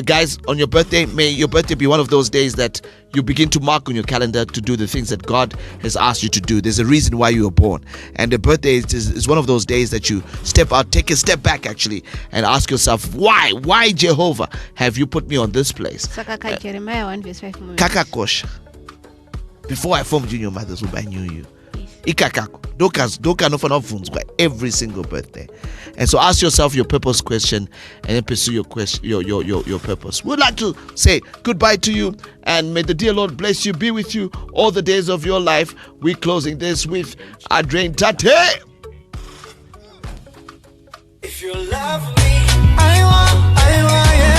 guys, on your birthday, may your birthday be one of those days that you begin to mark on your calendar to do the things that God has asked you to do. There's a reason why you were born. And the birthday is one of those days that you take a step back actually, and ask yourself, why? Why, Jehovah, have you put me on this place?
Jeremiah 1 verse 5.
Kakakosha. Before I formed you in your mother's womb, I knew you. Ikakako. Doka no funzwa every single birthday. And so ask yourself your purpose question and then pursue your purpose. We'd like to say goodbye to you, and may the dear Lord bless you, be with you all the days of your life. We're closing this with Adrian Tate.
If you love me, I want, yeah.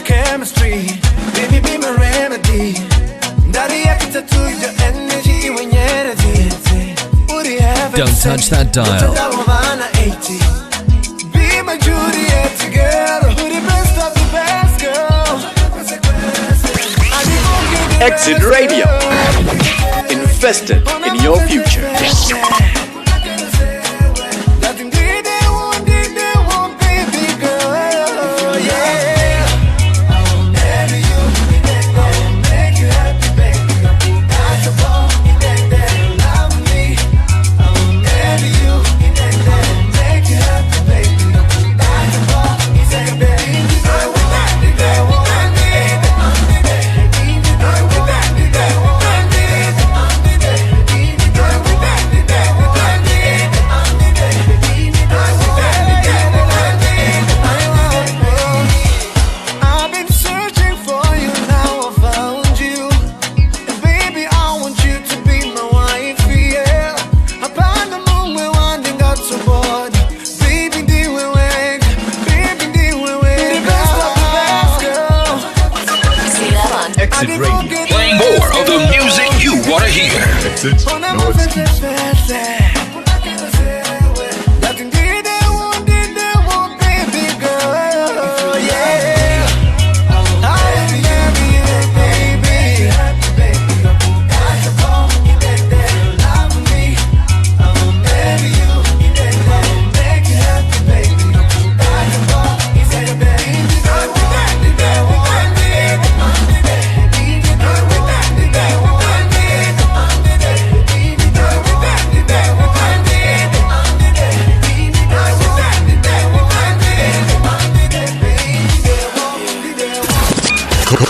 Chemistry, baby, be my remedy. Daddy, I can tattoo your energy when you're energy.
Don't touch that dial.
Be my Juliet girl, the best of the best girl.
Exit Radio. Invested in your future.
Exit, no excuses.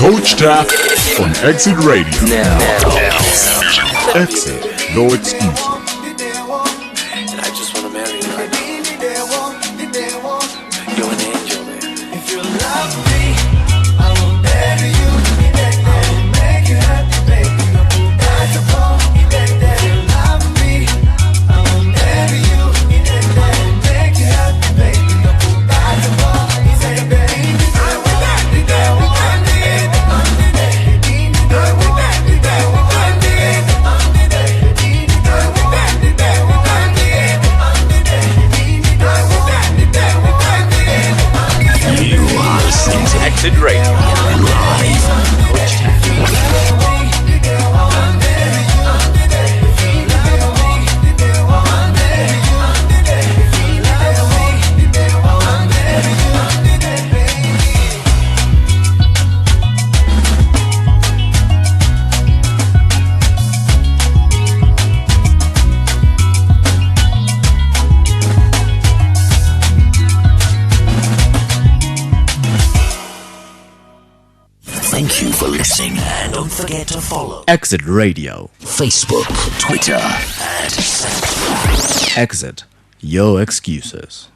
Coach Taff on Exit Radio. Exit, no excuses.
Exit Radio. Live. Coach Taff. forget to follow
Exit Radio.
Facebook, Twitter, and
Exit. Your excuses.